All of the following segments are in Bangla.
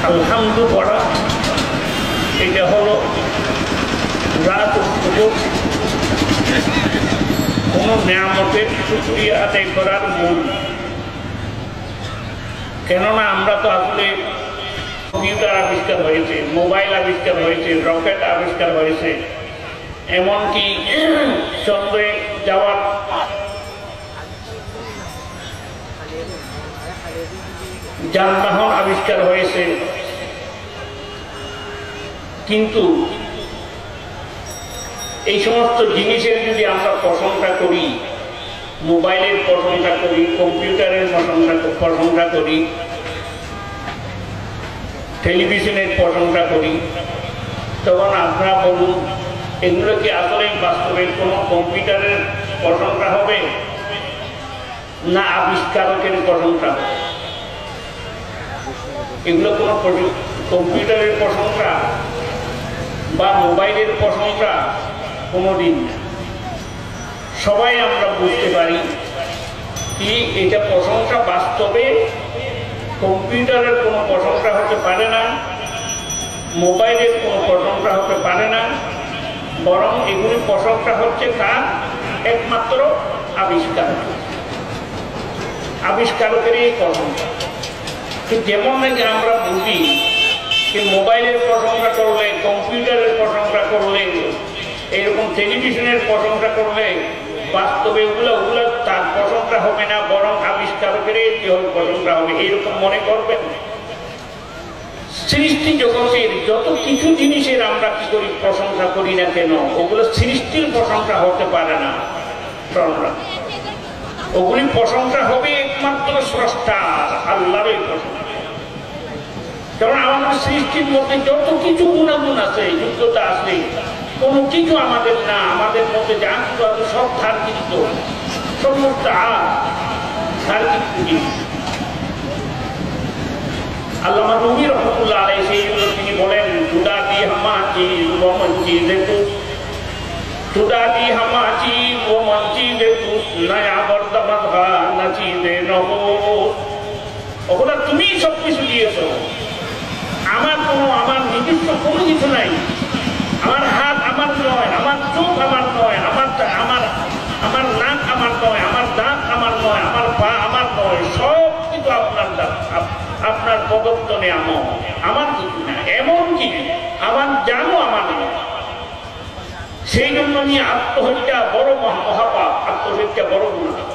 আলহামদু পড়া এটা হলো রাত কোনো নিয়ামতের শুকরিয়া আদায় করার মূল। কেননা আমরা তো আসলে কম্পিউটার আবিষ্কার হয়েছে, মোবাইল আবিষ্কার হয়েছে, রকেট আবিষ্কার হয়েছে, এমনকি চন্দ্রে যাওয়ার যানবাহন আবিষ্কার হয়েছে, কিন্তু এই সমস্ত জিনিসের যদি আমরা প্রশংসা করি, মোবাইলের প্রশংসা করি, কম্পিউটারের প্রশংসা করি, টেলিভিশনের প্রশংসা করি, তখন আপনারা বলুন এগুলো কি আসলে বাস্তবে কোনো কম্পিউটারের প্রশংসা হবে না আবিষ্কারকের প্রশংসা হবে? এগুলো কোনো কম্পিউটারের প্রশংসা বা মোবাইলের প্রশংসা কোনোদিন না। সবাই আমরা বুঝতে পারি কি এটা প্রশংসা বাস্তবে কম্পিউটারের কোনো প্রশংসা হতে পারে না, মোবাইলের কোনো প্রশংসা হতে পারে না, বরং এগুলি প্রশংসা হচ্ছে তার একমাত্র আবিষ্কারকেরই প্রশংসা। যেমন নাকি আমরা বুঝি যে মোবাইলের প্রশংসা করলে, কম্পিউটারের প্রশংসা করলে, এরকম টেলিভিশনের প্রশংসা করলে বাস্তবে ওগুলো তার প্রশংসা হবে না, বরং আবিষ্কারকেরই প্রশংসা হবে, এরকম মনে করবেন। সৃষ্টি জগতের যত কিছু জিনিসের আমরা কি করি প্রশংসা করি না কেন, ওগুলো সৃষ্টির প্রশংসা হতে পারে না। ওগুলি প্রশংসা হবে একমাত্র স্রষ্টার, আল্লাহরই প্রশংসা। কারণ আমাদের সৃষ্টির মধ্যে যত কিছু গুণাগুণ আছে, যোগ্যতা আছে, কোনো কিছু আমাদের না, আমাদের মধ্যে যা কিছু আছে সব তার কিন্তু সমস্ত তার কিন্তু। আল্লামা রুমি রহমতুল্লাহ আলাইহি সেই জন্য তিনি বলেন খুদা কি হামা চিজ ও মন চিজে তু, খুদা কি হামা চিজ ও মন চিজে তু, নয়া বর্তমান হা না চিজে নহো। ওগুলা তুমি সব কিছু দিয়েছো, আমার নিজস্ব কোনো কিছু নাই। আমার হাত আমার নয়, আমার চোখ আমার নয়, আমার নাক আমার নয়, আমার দাঁত আমার নয়, আমার পা আমার নয়, সব কিছু আপনার আপনার প্রদত্ত নিয়ামত, আমার কিছু না। এমনকি আমার জানো আমার নয়। সেই জন্য নিয়ে আত্মহত্যা বড় মহাপাপ, আত্মহত্যা বড় গুনাহ।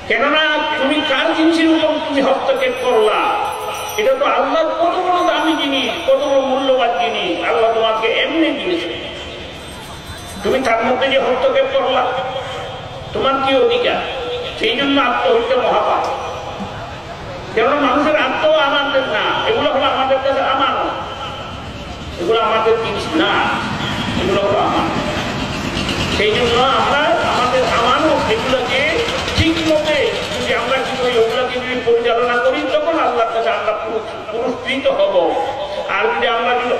কেননা তুমি কার জিনিসের উপর তুমি হস্তক্ষেপ করলা, এটা তো আল্লাহর কত বড় দামি জিনিস, কত বড় মূল্যবান জিনিস আল্লাহ তোমাকে এমনি দিয়েছে। তুমি তার মধ্যে যে হস্তক্ষেপ করলা, তোমার কি অধিকার? সেই জন্য আত্মহত্যা মহাপাপ। কেননা মানুষের আত্ম আমাদের না, এগুলো হলো আমাদের কাছে আমানত, এগুলো আমাদের জিনিস না, এগুলো হলো আমানত। সেই জন্য আমরা আমাদের আমানত এগুলোকে ঠিক মতে যদি আমরা কি করি, ওগুলোকে যদি পরিচালনা করি, তখন আল্লাহর কাছে আমরা পুরস্কৃত হব। আর যদি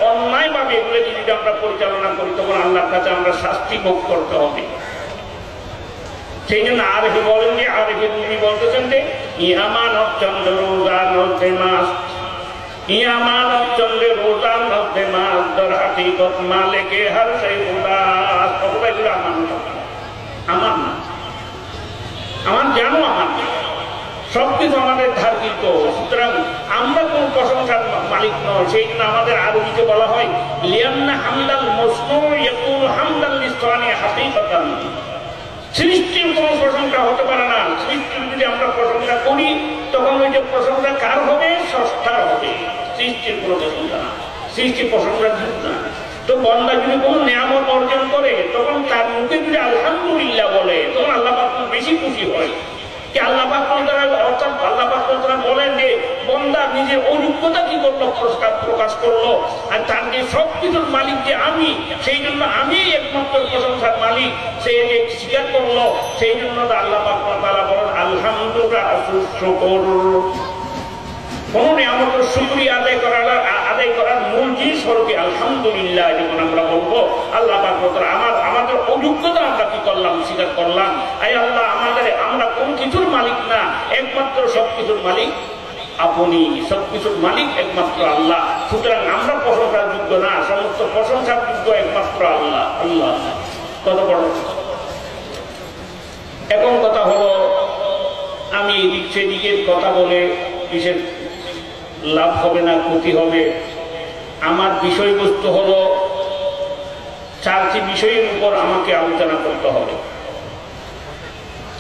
অন্যায় ভাবে এগুলো যদি আমরা পরিচালনা করি, তখন আল্লাহর কাছে আমরা শাস্তি ভোগ করতে হবে। সেই জন্য আরেফি বলেন যে, আরেফি রুমি বলতেছেন যে ইয়ামানত চন্দ্র রোজা নদে মাস, ইয়ামানত চন্দ্র রোজা নদে মাস, দর হাকিকত মালিকে হর সেই উদাস। এগুলো আমার না, আমার জানো আমার না, সবকিছু আমাদের ধার্মিক। সুতরাং আমরা কোন প্রশংসার মালিক নয়। সেই জন্য আমাদের আরবিতে বলা হয় লিয়ান্না হামদাল মসনু ইয়াকুল হামদাল লিসানি হাকিকাতান। সৃষ্টির কোনো প্রশংসা হতে পারে না। সৃষ্টির যদি আমরা প্রশংসা করি, তখন ওই যে প্রশংসা কার হবে? স্রষ্টার হবে। সৃষ্টির কোনো প্রশংসা না, সৃষ্টি প্রশংসার যুগ না। তো বান্দা যদি কোনো নিয়ামত অর্জন করে, তখন তার মুখে যদি আলহামদুলিল্লাহ বলে, তখন আল্লাহ পাক বেশি খুশি হয়। কি আল্লাহ পাক অর্থাৎ আল্লাহ পাক বলেন যে বান্দা নিজের অযোগ্যতা কি করলো, প্রকাশ করলো, আর তার যে সবকিছুর মালিক যে আমি, সেই জন্য আমি একমাত্র প্রশংসার মালিক, সে যে স্বীকার করলো। সেই জন্য আল্লাহ পাক তাআলা বলেন আলহামদুলিল্লাহ। কোন নিয়ামতের শুকরিয়া আদায় করার মূল জিনিস হলো কি আলহামদুলিল্লাহ। যেমন আমরা বলবো আল্লাহ পাক আমাদের অযোগ্যতা আমরা কি করলাম, স্বীকার করলাম। আল্লাহ আমরা কোন কিছুর মালিক না, একমাত্র সবকিছুর মালিক আপনি সবকিছুর মালিক একমাত্র আল্লাহ। সুতরাং আমরা প্রশংসার যোগ্য না, সমস্ত প্রশংসার যোগ্য একমাত্র আল্লাহ। আল্লাহ কত বড়। এখন কথা হলো, আমি এদিক সেদিকের কথা বলে বিশেষ লাভ হবে না, ক্ষতি হবে। আমার বিষয়বস্তু হলো 4টি বিষয়ের উপর আমাকে আলোচনা করতে হবে।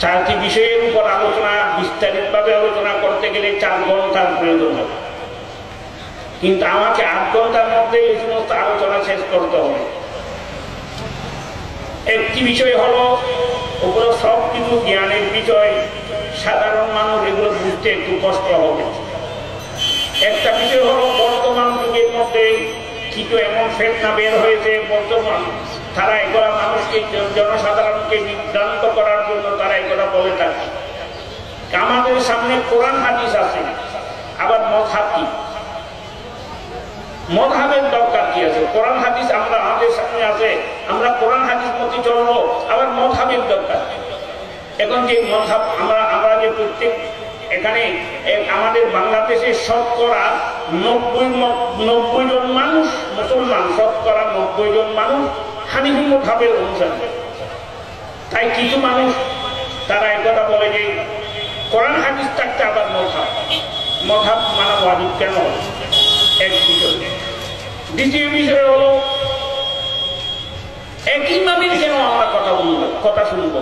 4টি বিষয়ের উপর আলোচনা, বিস্তারিতভাবে আলোচনা করতে গেলে 4 ঘন্টার প্রয়োজন হবে, কিন্তু আমাকে 8 ঘন্টার মধ্যে এই সমস্ত আলোচনা শেষ করতে হবে। একটি বিষয় হলো, ওগুলো সব কিছু জ্ঞানের বিষয়, সাধারণ মানুষ এগুলো বুঝতে একটু কষ্ট হবে। একটা বিষয় হলো, বর্তমান যুগের মধ্যে কিছু এমন ফেতনা বের হয়েছে, বর্তমান তারা এগুলা মানুষকে, জনসাধারণকে বিভ্রান্ত করার জন্য তারা এগুলা বলে থাকে। আমাদের সামনে কোরআন হাদিস আছে, আবার মযহাব কি, মযহাবের দরকার কি আছে? কোরআন হাদিস আমরা আমাদের সামনে আছে, আমরা কোরআন হাদিস মতে চলবো, আবার মযহাবের দরকার। এখন যে মযহাব আমরা যে প্রত্যেক এখানে আমাদের বাংলাদেশে শতকরা 90 জন মানুষ মুসলমান, শতকরা 90 জন মানুষ হানিফি মযহাবের অনুসারী। তাই কিছু মানুষ তারা একথা বলে যে কোরআন হাদিস থাকতে আবার মযহাব মানা ওয়াজিব কেন? এক বিষয়। দ্বিতীয় বিষয় হলো, এক ইমামের কেন আমরা কথা শুনবো?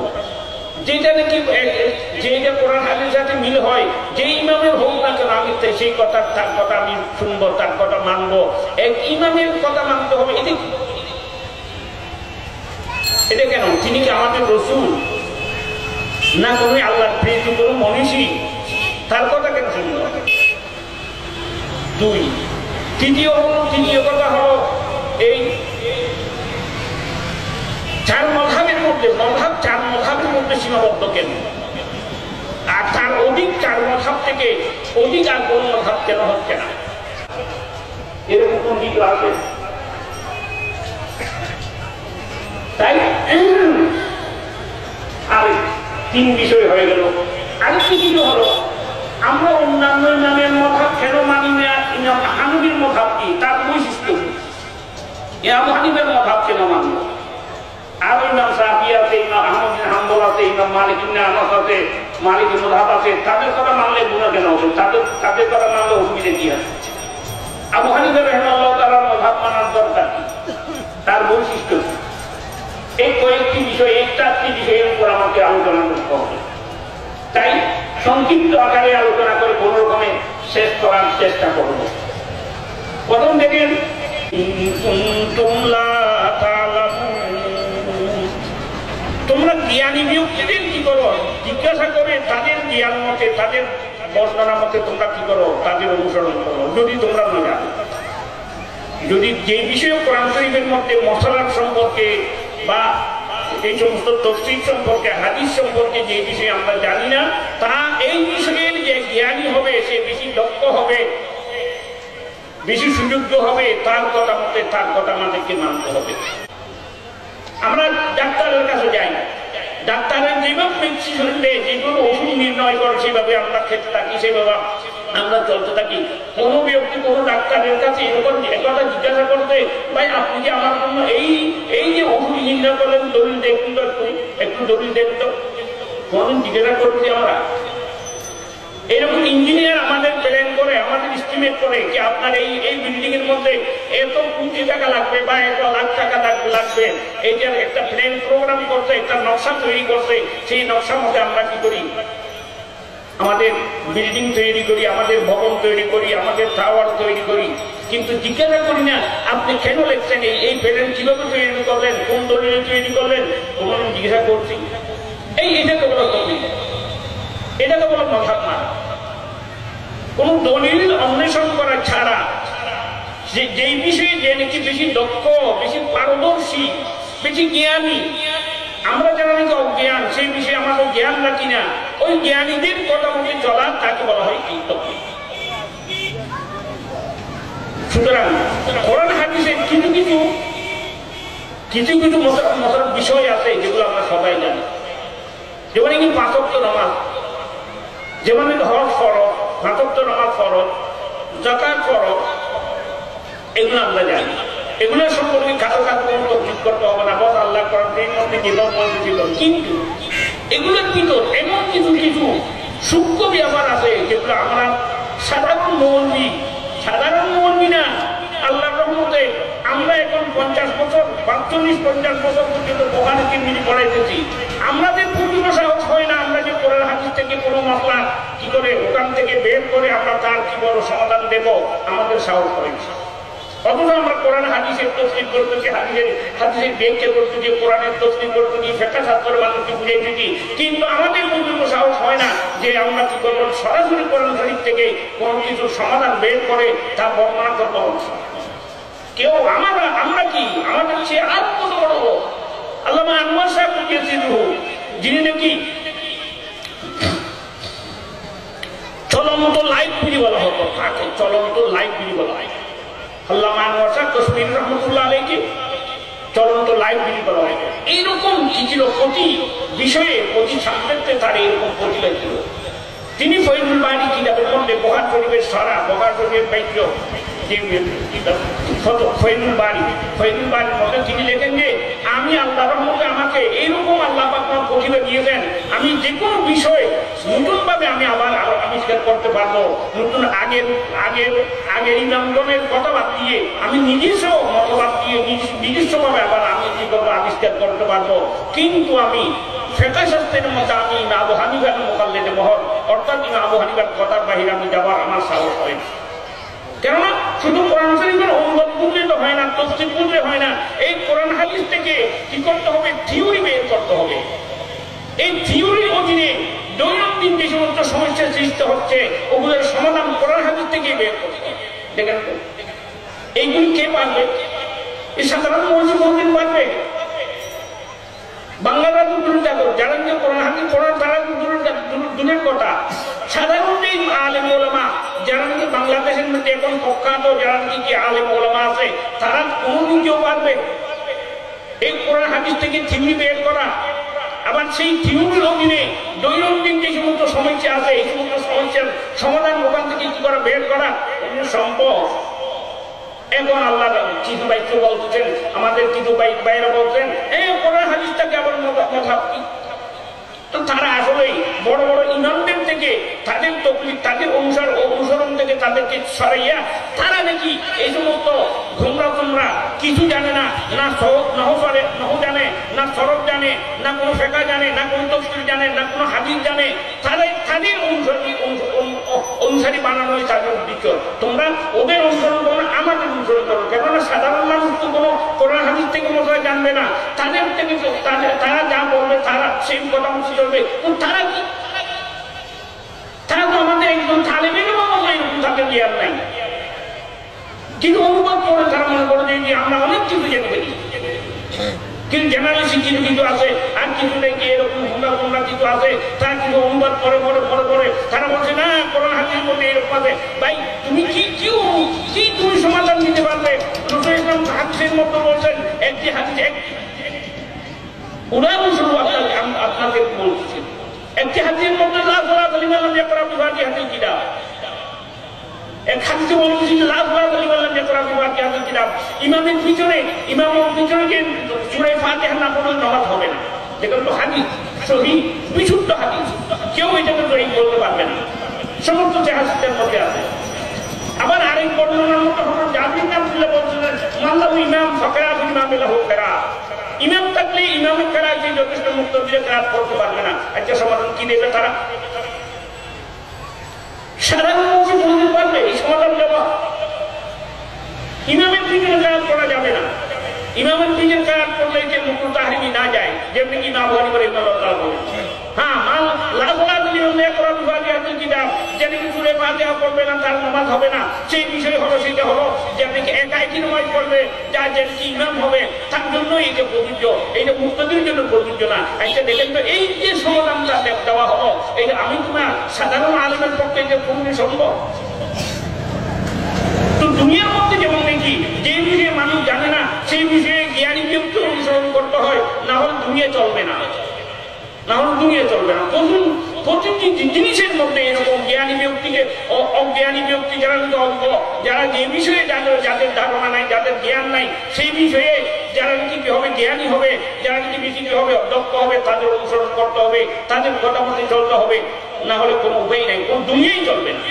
যেটা নাকি যেটা কোরআন হাদিসের সাথে মিল হয়, যে ইমামের হোক না কেন, আমি সেই তার কথা আমি শুনবো, তার কথা মানবো। এক ইমামের কথা মানতে হবে, এটা কেন? তিনি কি আমাদের রাসূল না কোনো আল্লাহর প্রেরিত কোনো মনীষী? তার কথা কেন শুনবো? 2। তৃতীয় কথা হলো, এই 4 মযহাবের মধ্যে 4 মযহাবের মধ্যে সীমাবদ্ধ কেন? আর তার অধিক 4 মযহাব থেকে অধিক আর কোন মযহাব কেন হচ্ছে না? এরকম কোন দিক আছে? তাই আর 3 বিষয় হয়ে গেল। আরেকটি বিষয় হলো, আমরা অন্যান্য ইমামের মযহাব কেন মানি না? ইমাম হানিফির মযহাব কি, তার বৈশিষ্ট্য কি? ইমাম হানিফের মযহাব কেন মানব? আর ইমাম শাফিঈ আছে, ইমাম আহমদ বিন হাম্বল আছে, ইমাম মালিক ইবনে আনাস আছে, মালিকি মযহাব আছে, তাদের কথা মানলে গুনাহ কেন হবে? তাদের কথা মানলে অসুবিধা কি আছে? আবু হানিফা রাহিমাহুল্লাহ তাআলার মযহাব মানার দরকার কি, তার বৈশিষ্ট্য কি? এই কয়েকটি বিষয়, এই 4টি বিষয়ের উপর আমাকে আলোচনা করতে হবে। তাই সংক্ষিপ্ত আকারে আলোচনা করে কোনো রকমে শেষ করার চেষ্টা করব। প্রথম দেখেন, তোমরা জ্ঞানী ব্যক্তিদের কি করো? জিজ্ঞাসা করে তাদের জ্ঞান মতে, তাদের বর্ণনা মতে তোমরা কি করো? তাদের অনুসরণ করো। যদি তোমরা না জানো, যদি যে বিষয়ে কোরআন শরীফের মধ্যে মশালার সম্পর্কে বা এই সমস্ত তাফসীর সম্পর্কে, হাদিস সম্পর্কে যে বিষয়ে আমরা জানি না, তা এই বিষয়ে যে জ্ঞানী হবে, সে বেশি দক্ষ হবে, বেশি সুযোগ্য হবে, তার কথা মতে, তার কথা আমাদেরকে মানতে হবে। আমরা ডাক্তারের কাছে যাই, ডাক্তারের যেভাবে প্রেসক্রিপশন দেয়, যেগুলো ওষুধ নির্ণয় করে, সেভাবে আমরা খেতে থাকি, সেভাবে আমরা চলতে থাকি। কোনো ব্যক্তি কোনো ডাক্তারের কাছে এরকম একথা জিজ্ঞাসা করতে, ভাই আপনি যে আমার জন্য এই যে ওষুধ নির্ণয় করলেন, দলিল দেখুন তো, একটু দলিল দেখুন তো, কোনদিন জিজ্ঞাসা করছি আমরা? এরকম ইঞ্জিনিয়ার আমাদের প্ল্যান করে, আমাদের এস্টিমেট করে কি আপনার এই বিল্ডিং এর মধ্যে এত কোটি টাকা লাগবে বা এত লাখ টাকা লাগবে, এইটার একটা প্ল্যান প্রোগ্রাম করতে, একটা নকশা তৈরি করতে, সেই নকশা মতে আমরা কি করি? আমাদের বিল্ডিং তৈরি করি, আমাদের ভবন তৈরি করি, আমাদের টাওয়ার তৈরি করি, কিন্তু জিজ্ঞাসা করি না আপনি কেন লিখছেন, এই প্ল্যান কিভাবে তৈরি করলেন, কোন দলিলে তৈরি করলেন, কোনদিন জিজ্ঞাসা করছি? এটাকে বলো তদবির, এটাকে বলো মযহাব মানা। কোন দলিল অন্বেষণ করা ছাড়া, যেই বিষয়ে যে নাকি বেশি দক্ষ, বেশি পারদর্শী, বেশি জ্ঞানী, আমরা যারা নাকি অজ্ঞান, সেই বিষয়ে আমাদের জ্ঞান রাখি না, ওই জ্ঞানীদের কথা মতে চলা, তাকে বলা হয় এই তদবির। সুতরাং কোরআন হাদিসের কিছু কিছু মশালার বিষয় আছে যেগুলো আমরা সবাই জানি, যেমন কি 5 ওয়াক্ত নামাজ, যেমন হজ ফরজ, 5 ওয়াক্ত ওয়াক্ত নামাজ ফরজ, যাকাত ফরজ, এগুলো আমরা জানি। এগুলো সম্পর্কে কারো কারো কোনো তকলিফ করতে হবে না, বস আল্লাহ করার এই মধ্যে জীবন মধ্যে জীবন। কিন্তু এগুলোর ভিতর এমন কিছু কিছু সূক্ষ্ম ব্যাপার আছে যেগুলো আমরা সাধারণ মৌলবী না, আল্লাহর রহমতে আমরা এখন 50 বছর 45-50 বছর পর্যন্ত ওখানে তিনদিন পড়াইতেছি। আমাদের পূর্ণ সাহস হয় না আমরা যে কোরআন হাদিস থেকে কোনো মাসলা কি করে ওখান থেকে বের করে আমরা তার কি বড় সমাধান দেব, আমাদের সাহস হয় না। অথচ আমরা কোরআন হাদিসের তফসির করতেছি, হাদিসের ব্যাখ্যা করতেছি, কোরআনের তফসির করতেছি, ফিকহ শাস্ত্রের মানুষকে বুঝাইতেছি, কিন্তু আমাদের পর্যন্ত সাহস হয় না যে আমরা কি করবো সরাসরি কোরআন শরীফ থেকে কোনো কিছুর সমাধান বের করে তা বর্ণনা করবো। কেউ আমরা কি আমাদের চেয়ে আর কত বড় আল্লামা আনোয়ার সাহেব বুঝিয়েছেন, যিনি নাকি চলন্ত লাইব্রেরি বলা হতো, তাকে চলন্ত লাইব্রেরি বলা হয়। আল্লামা আনোয়ার সাহেব কাশ্মীর রহমতুল্লাহ আলাইহি চলন্ত লাইব্রেরি বলা হয়। এইরকম কি ছিল, প্রতি বিষয়ে প্রতি সাবজেক্টে তার এরকম প্রতিভা ছিল। তিনি ফয়জুল বাড়ি কিতাবের মধ্যে বুখারী শরীফের সারা, বুখারী শরীফের বাক্য ফয়জুল বাড়ির মধ্যে তিনি লেখেন যে আমি আল্লাহর রহমতে আমাকে এইরকম আল্লাহ পাক আমার প্রতিভা দিয়েছেন, আমি যে কোনো বিষয় নতুন ভাবে আমি আবার আবিষ্কার করতে পারবো, নতুন আগের ইমামগণের কথাবাদ দিয়ে আমি নিজস্ব মতবাদ দিয়ে নিজস্ব ভাবে আবার আমি কি করবো আবিষ্কার করতে পারবো। কিন্তু আমি ফিকহ শাস্ত্রের মধ্যে আমি আবু হানিফার মুকাল্লিদে মহর, অর্থাৎ আবু হানিফার কথার বাহিরে আমি যাবার আমার সাহস হয় না। কেননা শুধু কোরআন শরীফের অনুবাদ বুঝলে তো হয় না, তাফসীর বুঝলে হয় না, এই কোরআন হাদিস থেকে কি করতে হবে, থিওরি বের করতে হবে। এই থিওরির অধীনে দৈনন্দিন যে সমস্ত সমস্যার সৃষ্টি হচ্ছে ওগুলোর সমাধান কোরআন হাদিস থেকে বের করতে হবে। দেখেন তো এইগুলি কে পারবে? এই সাধারণ মসজিদ পারবে? বাংলারা তো দূরে থাকো, যারা যে কোরআন হাদিস পড়ার তারা তো দূরের কথা, সাধারণ যে আলেম ওলামা যারা নাকি বাংলাদেশের মধ্যে এখন প্রখ্যাত যারা নাকি আলেম ওলামা আছে, তারা কোনদিন কেউ পারবে এই কোরআন হাদিস থেকে থিওরি বের করা? আবার সেই থিওরির অধীনে দৈনন্দিন যে সমস্ত সমস্যা আছে এই সমস্ত সমস্যার সমাধান ওখান থেকে কি করা, বের করা সম্ভব? এখন আল্লাহ কিছু বাইক বলতেছেন, আমাদের কিছু বাইরা বলছেন এই কোরআন হাদিসটাকে আবার মতামত কি? তো তারা আসলে বড় বড় ইমামদের থেকে তাদের তকলিফ তাদের অনুসরণ থেকে তাদেরকে সরাইয়া তারা নাকি এই সমস্ত ঘুমরা কিছু জানে না, না নহু জানে, না সরফ জানে, না কোনো ফিকহ জানে, না কোনো তাফসীর জানে, না কোনো হাদিস জানে, তাদের অনুসারী বানানোই তাদের উদ্দেশ্য। তোমরা ওদের অনুসরণ করো না, আমাদের অনুসরণ করো। কেননা সাধারণ মানুষ তো কোনো কোরআন হাদিস থেকে মশলা জানবে না, তাদের থেকে তারা যা বলবে তারা সেই কথা মতো চলবে। তারা কি, তারা তো আমাদের একজন তালেবে এরকম তাদের জ্ঞান নাই, কিন্তু অনুবাদ করে তারা মনে করে যে আমরা অনেক কিছু জেনে ফেলি। কিন্তু জেনারেশন কিছু আছে, আর কিছু নেই এরকম হুন্ডা কিছু আছে, তারা কিন্তু অনুবাদ করে তারা বলছে না কোরআন হাদিসের মধ্যে এরকম আছে। ভাই তুমি কি তুমি সমাধান দিতে পারবে? রাসূল ইসলাম হাদিসের মধ্যে বলছেন একটি হাদিস উদাহরণস্বরূপ আপনাদের বলছি, একটি হাদিসের মধ্যে লা সালাতা লিমান লাম ইয়াকরা বিফাতিহাতিল কিতাব, এক হাদিসে বলছি লা সালাতা লিমান লাম ইয়াকরা বিফাতিহাতিল কিতাব, ইমামের পিছনে যে সূরা ফাতিহা না পড়লে নামাজ হবে না। দেখুন তো হাদিস সহিহ বিশুদ্ধ হাদিস, কেউ এটাকে জয়ী বলতে পারবে না, সমস্ত হাদিসের মধ্যে আছে। আবার আরেক বর্ণনার মধ্যে হযরত জাবির নাম তুলে বলছিলেন মাল্লাহু ইমাম ফাকরা ইমামে লাহু কিরাআত, ইমাম থাকলে ইমামের কিরাআত যে যথেষ্ট মুক্তদিরে কিরাআত পড়তে পারবে না। আচ্ছা সমাধান কি দেবে তারা? সাধারণ মানুষ বলতে পারবে এই সমাধান দেওয়া? ইমামের পিছনে কিরাআত পড়া যাবে না, ইমামের পিছনে কিরাআত পড়লে যে মুকরুহ তাহরিমি না যায়, যেমনি কি ইমাম বুখারী রাহিমাহুল্লাহ তাআলা বলেছেন। হ্যাঁ লা সালাতা লিমান ইয়াকরা বিফাতিহাতিল কিতাব, যেটা কি সূরা ফাতিহা পড়বে না তার নামাজ হবে না, সেই বিষয় হলো সেটা হলো যে আপনি একাই নামাজ পড়বে, যার যে ইমাম হবে তার জন্য এটা প্রযোজ্য, এইটা মুক্তদির জন্য প্রযোজ্য না। আচ্ছা দেখেন তো এই যে সমাধানটা দেওয়া হলো, এই আমি তোমার সাধারণ আলেমের পক্ষে যে পূর্ণ সম্ভব? তো দুনিয়ার মধ্যে যেমন দেখি যে বিষয়ে মানুষ জানে না সেই বিষয়ে জ্ঞানী ব্যক্তি অনুসরণ করতে হয়, না হলে দুনিয়া চলবে না। প্রতিটি জিনিসের মধ্যে এরকম জ্ঞানী ব্যক্তিকে অজ্ঞানী ব্যক্তি যারা অজ্ঞ, যারা যে বিষয়ে যাদের ধারণা নাই, যাদের জ্ঞান নাই, সেই বিষয়ে যারা নাকি কি হবে জ্ঞানী হবে, যারা নাকি বেশি কি হবে দক্ষ হবে, তাদের অনুসরণ করতে হবে, তাদের কথা মতে চলতে হবে, না হলে কোনো উপায় নাই, কোন দুনিয়াই চলবে না।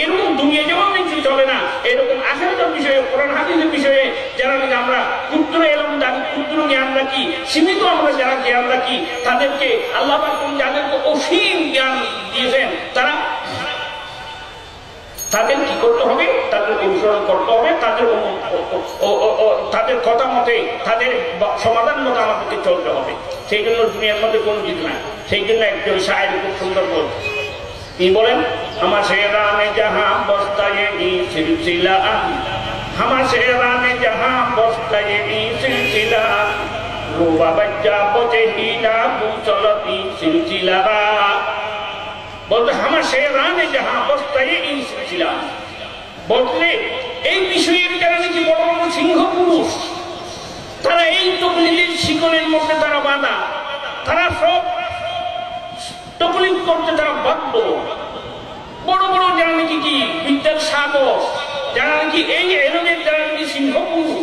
এরকম দুনিয়া যেমন কিছু চলে না, এরকম আখিরাতের বিষয়ে, কোরআন হাদিসের বিষয়ে যারা নাকি আমরা ক্ষুদ্র এলম রাখি, ক্ষুদ্র জ্ঞান রাখি, সীমিত আমরা যারা জ্ঞান রাখি, তাদেরকে আল্লাহ পাক যাদেরকে অসীম জ্ঞান দিয়েছেন, তাদের কি করতে হবে? তাদের অনুসরণ করতে হবে, তাদের কথা মতে, তাদের সমাধান মতো আমাদেরকে চলতে হবে। সেই জন্য দুনিয়ার মধ্যে কোনো কিছু নাই। সেই জন্য একজন শায়ের খুব সুন্দর বল, কি বলেন? আমার শেরানে জাহাঁ বস্তায়ে ই সিলসিলা, আমার শেরানে জাহাঁ বস্তায়ে ই সিলসিলা, রুবা বাজ্জা বচে হিলা বুচলতি সিলসিলারা। বলতে আমার শেরানে জাহাঁ বস্তায়ে ই সিলসিলা, বলতে এই বিষয়ের কারণে কি বড় বড় সিংহ পুরুষ তারা এই তকলিদের শিকলের মধ্যে তারা বাঁধা, তারা সব তকলিদ করতে তারা বাধ্য। বড় বড় যারা নাকি কি বিদ্যার সাগর, যারা নাকি এই এলমের যারা নাকি সিংহ পুরুষ,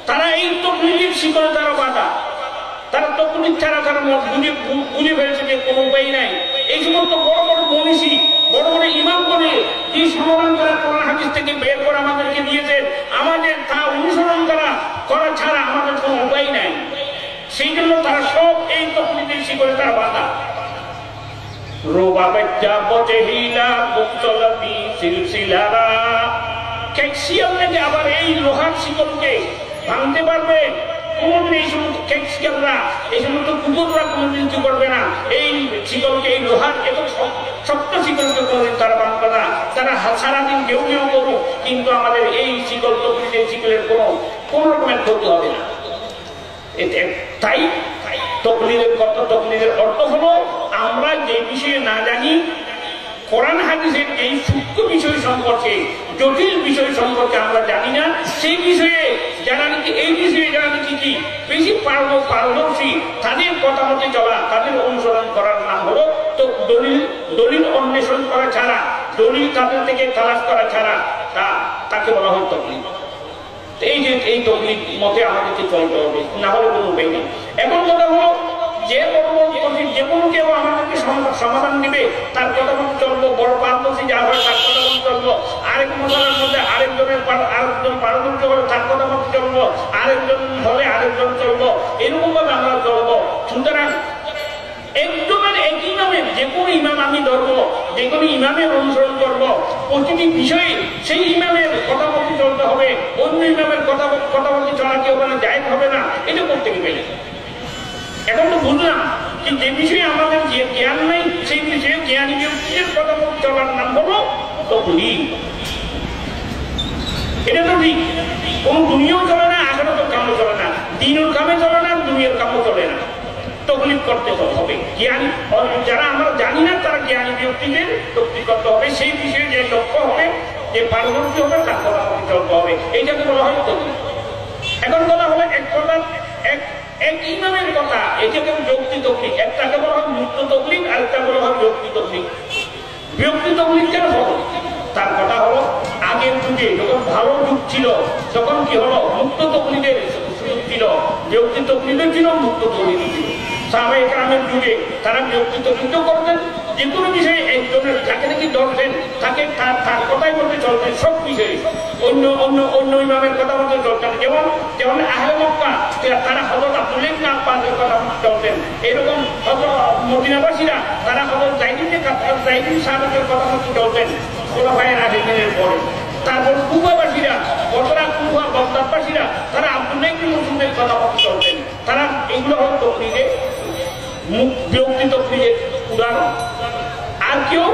তারা এই তকলিদের শিকলে তারা বাঁধা, তারা তকলিদ ছাড়া তারা বুঝে ফেলছে যে কোনো উপায় নাই। এই সমস্ত বড় বড় মনীষী, বড় বড় ইমাম করে যে সমাধান করা কোরআন হাদিস থেকে বের করে আমাদেরকে দিয়েছেন, আমাদের তা অনুসরণ করা ছাড়া আমাদের কোনো উপায় নাই। সেই জন্য তারা সব এই তকলিদের শিকলে তারা বাঁধা। রোবা বাচ্চা বচে হিলা বুকচলতি সিলসিলারা, ক্যালসিয়াম নাকি আবার এই লোহার শিকলকে ভাঙতে পারবে? কোনদিন এই সমস্ত ক্যালসিয়ামরা, এই সমস্ত কুকুররা কোনদিন কি করবে না, এই শিকলকে, এই লোহার এত শক্ত শিকলকে কোনদিন তারা ভাঙবে না। তারা সারাদিন কেউ কেউ করুক, কিন্তু আমাদের এই শিকল তকলিদের শিকলের কোন রকমের ক্ষতি হবে না। তাই তকলিদের অর্থ হলো আমরা যে বিষয়ে না জানি, কোরআন হাদিসের এই সূক্ষ্ম বিষয় সম্পর্কে, জটিল বিষয় সম্পর্কে আমরা জানি না, সেই বিষয়ে যারা নাকি এই বিষয়ে যারা নাকি কি বেশি পারদর্শী, তাদের কথা মতে চলা, তাদের অনুসরণ করার নাম হলো তো দলিল অন্বেষণ করা ছাড়া, দলিল তাদের থেকে তালাশ করা ছাড়া তাকে বলা হয় তকলিদ। এই তকলিদ মতে আমাদেরকে চলতে হবে, না হলে কোনো উপায় নেই। এখন কথা হলো যে কোনো কেউ আমাদেরকে সমাধান দিবে, তার কথা মতো চলবো, বড় পারদর্শী যা হয় তার কথা মতো চলবো, আরেক মশলার মধ্যে আরেকজন পারদর্শী হলে তার কথা মতো চলবো, আরেকজন হলে আরেকজন চলবো, এরকম ভাবে আমরা চলবো। সুতরাং একজনের একই ইমামের যে কোনো ইমাম আমি ধরবো, যে কোনো ইমামের অনুসরণ করবো, প্রতিটি বিষয়ে সেই ইমামের কথা মতো চলতে হবে, অন্য ইমামের কথা মতো চলা কি হবে না, জায়েজ হবে না, এটা করতে গেলে। এখন তো বুঝলাম যে যে বিষয়ে আমাদের যে জ্ঞান নেই, সেই বিষয়ে জ্ঞানী ব্যক্তিদের কথা মতো চলার নাম হলো তকলিদ। এটা তো ঠিক, কোন দুনিয়াও চলে না, আখিরাতের কামও চলে না, দিনের কামে চলে না, দুনিয়ার কামও চলে না, তকলিদ করতে হবে। জ্ঞানী যারা আমরা জানি না, তারা জ্ঞানী ব্যক্তিদের তকলিদ করতে হবে, সেই বিষয়ে যে দক্ষ হবে, যে পারদর্শী হবে, তার কথা মতো চলতে হবে, এইটাকে বলা হয় তকলিদ। এখন বলা হলো এক ইমামের কথা, এটাকে ব্যক্তি তকলিদ, একটাকে বলা হয় মুক্ত তকলিদ, আরেকটা বলা হয় ব্যক্তি তকলিদ। ব্যক্তি তকলিদ কেন হলো? তার কথা হলো আগের যুগে যখন ভালো যুগ ছিল, তখন কি হলো, মুক্ত তকলিদের সুযোগ ছিল, ব্যক্তি তকলিদের ছিল, মুক্ত তকলিদ ছিল। সাহাবায়ে কেরামের যুগে তারা ব্যক্তি তকলিদ করতেন, যে কোনো বিষয়ে একজনের যাকে নাকি ধরতেন তাকে তার কথাই বলতে চলতেন, সব বিষয়ে অন্য ইমামের কথা বলতে চলতেন। যেমন আহলে মক্কা তারা হযরত আব্দুল্লাহ ইবনে আব্বাসের কথা চলতেন, এরকম মদিনাবাসীরা তারা হযরত যায়েদ সাহাবের কথা মতো চলতেন খোলাফায়ে রাশিদিনের পরে। তারপর কুফাবাসীরা, কুফা বাগদাদবাসীরা তারা আব্দুল্লাহ ইবনে মাসউদের কথা মতো চলতেন। তারা এগুলো হল তকলিদে, ব্যক্তি তকলিদের উদাহরণ। আর কেউ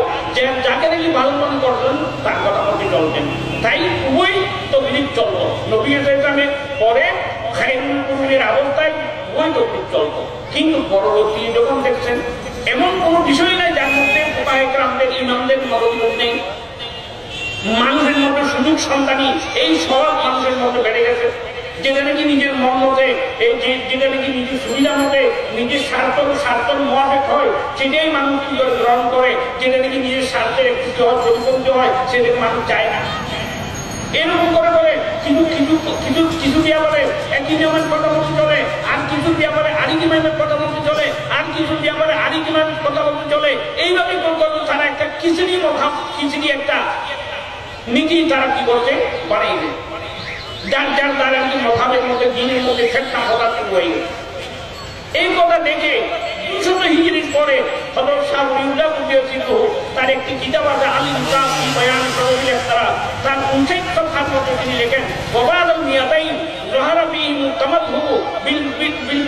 যাকে নাকি ভালো মনে করতেন তার কথা মতো চলতেন। তাই উভয় তকলিদ চলত। নবী ইসলামের পরে খায়রুল কুরুনের অবস্থায় উভয় তকলিদ চলত, কিন্তু পরবর্তী যখন দেখছেন এমন কোনো বিষয় নাই যার মধ্যে ফুকাহায়ে কেরামদের, ইমামদের মতভেদ নেই, মানুষের মধ্যে সুযোগ সন্তানী এই স্বভাব মানুষের মধ্যে বেড়ে গেছে। যেটা নাকি নিজের মন মতে, যেটা নাকি নিজের সুবিধা মতে, নিজের স্বার্থর মোয়াফেক হয়, সেটাই মানুষ গ্রহণ করে। যেটা নাকি নিজের স্বার্থের একটু পরিপন্থী হয়, সেটাকে মানুষ চায় না। এরকম করে বলে কিছু ব্যাপারে একই ইমামের কথা বলতে চলে, আর কিছু ব্যাপারে আরেক ইমামের কথা বলতে চলে, আর কিছু ব্যাপারে আরেক ইমামের কথা বলতে চলে। এইভাবে তারা একটা খিচড়ি একটা নীতি তারা কি করছে বানিয়ে দেয়। যার দ্বারা মতাবের মধ্যে দিনের মধ্যে ফেটনা হওয়া শুরু হয়ে গেছে। এই কথা দেখে 200 হিজরির পরে হযরত শাহ ওলিউল্লাহ কুদরতিল্লাহ তার একটি কিতাব আছে আলিম কাম ফি বায়ান তাওহিদ ইখতিরা, তার 59 সফহার মধ্যে তিনি লেখেন ওয়াবাল মিয়াতাইন যাহারা বিহিম তামাদ্দু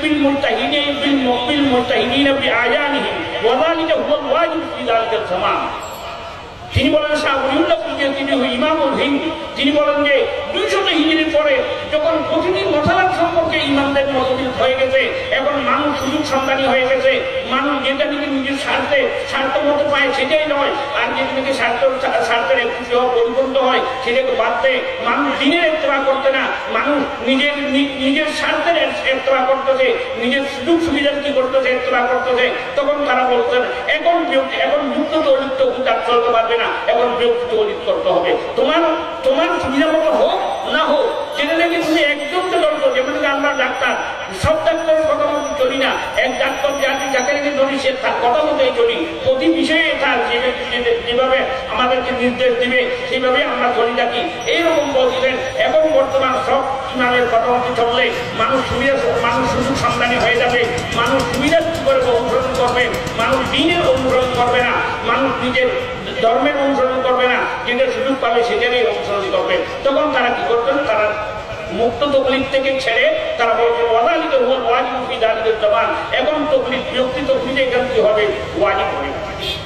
বিল মুলতাহিদিন বিআয়ানিহিম ওয়া যালিকা হুয়া ওয়াজিব ফি যালিকা জামান। তিনি বলেন শাহ ওলিউল্লাহ তিনি ইমামুল হিন্দ, তিনি বলেন যে 200 হিজরির পরে যখন প্রতিদিন মশালার সম্পর্কে ইমামদের মতবিরোধ হয়ে গেছে, এখন মানুষ সুযোগ সন্ধানী হয়ে গেছে। মানুষ যেটা নাকি নিজের স্বার্থ মতো পায় সেটাই নয়, আর যেটা নাকি স্বার্থের একটু পরিবর্তন হয় সেটাকে বাদ দেয়। মানুষ দিনের ইত্তেবা করতে না, মানুষ নিজের স্বার্থের ইত্তেবা করতেছে, নিজের সুযোগ সুবিধার কি করতেছে ইত্তেবা করতেছে। তখন তারা বলতেন এখন যুক্ত তৈরিত্ব চলতে পারবে না, এখন ব্যক্তি তৈরি করতে হবে। তোমার সুবিধা মতো হোক না হোক, যেটা নাকি তুমি একজনকে দল করো। যেমন আমরা ডাক্তার, সব ডাক্তারের কথা মতো চলি না। এক ডাক্তার যাকে নাকি ধরি সে তার কথা মতোই চলি। প্রতি বিষয়ে তার যেভাবে আমাদেরকে নির্দেশ দিবে সেইভাবে আমরা চলি থাকি। এইরকম বলছিলেন। এখন বর্তমান সব ইমামের কথা মতো চললে মানুষ সুযোগ সন্ধানী হয়ে যাবে। মানুষ সুবিধা কি করে অনুসরণ করবে, মানুষ দিনের অনুসরণ করবে না, মানুষ নিজের ধর্মের অনুসরণ করবে না, যেটা সুযোগ পাবে সেটারই অনুসরণ করবে। তখন তারা কি করতেন, তারা মুক্ত তকলিফ থেকে ছেড়ে তারা বলছে ওয়াজিব ফি যালিকা জামান। এখন তকলিফ বিরক্তি তকলিফে এখান কি হবে, ওয়াজিব হবে।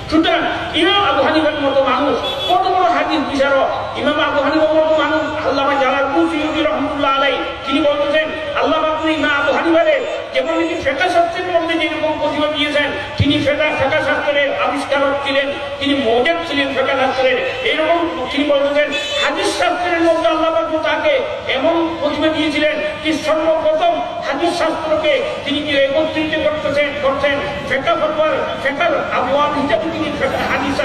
সুতরাং ইমাম আবু হানিফার মতো মানুষ কত বড় হাদিস বিচারক, ইমাম আবু হানিফার মতো মানুষ আল্লামা জালালউদ্দিন সুয়ুতী রাহমাতুল্লাহ আলাইহি তিনি বলতেছেন আল্লাহ পাক ইমাম আবু হানিফারে যেমন তিনি ফিকহ শাস্ত্রের মধ্যে যেরকম প্রতিভা দিয়েছেন, তিনি ফিকহ শাস্ত্রের আবিষ্কারক ছিলেন, তিনি মুজাদ্দিদ ছিলেন ফিকহ শাস্ত্রের। এইরকম তিনি বলতেছেন হাদিস শাস্ত্রের মধ্যে আল্লাহ পাক তাকে এমন প্রতিভা দিয়েছিলেন যে সর্বপ্রথম হাদিস শাস্ত্রকে তিনি কি একত্রিত করতেন ফিকহ ফতোয়ার ফিকহ আবওয়াব হিসেবে তিনি হাদিস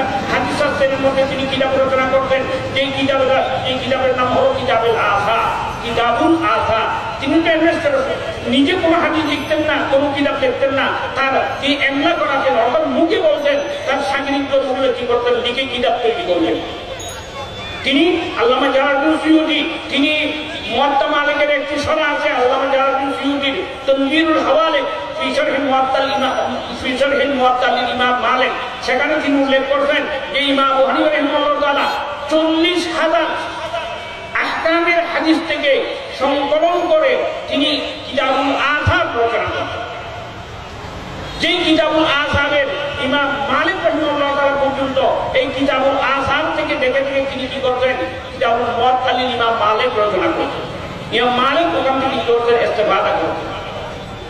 শাস্ত্রের মধ্যে তিনি কিতাব রচনা করতেন। এই কিতাবের নাম হলো কিতাবুল আযা। তিনি নিজে কোনো হাদিস লিখতেন না, কোনো কিতাব লিখতেন না, তার যে এমলা করাতেন অর্থাৎ মুখে বলতেন, তার সাংবাদিকরা কি করতেন, লিখে কিতাব তৈরি করলেন। তিনি আল্লামা জালালউদ্দিন সুয়ুতী, তিনি মুওয়াত্তা মালিকের একটি সরা আছে আল্লামা জালালউদ্দিন সুয়ুতীর তানবীরুল হাওয়ালিক ফি শারহিল মুওয়াত্তা লিল ইমাম মালিক। সেখানে তিনি উল্লেখ করবেন যে ইমাম আবু হানিফা রাহিমাহুল্লাহ তাআলা 40,000 আহকামের হাদিস থেকে সংকলন করে তিনি কিতাবুল আযাব রচনা করেন। যেই কিতাবুল আযাবের ইমাম মালিক রাহিমাহুল্লাহ তাআলা পর্যন্ত এই কিতাবুল আযাব থেকে দেখে তিনি কি করতেন, কিতাবুল মুওয়াত্তা লিল ইমাম মালিক রচনা করতেন। ইমাম মালিক ওখান থেকে কি করতেন, ইস্তেফাদা করতেন।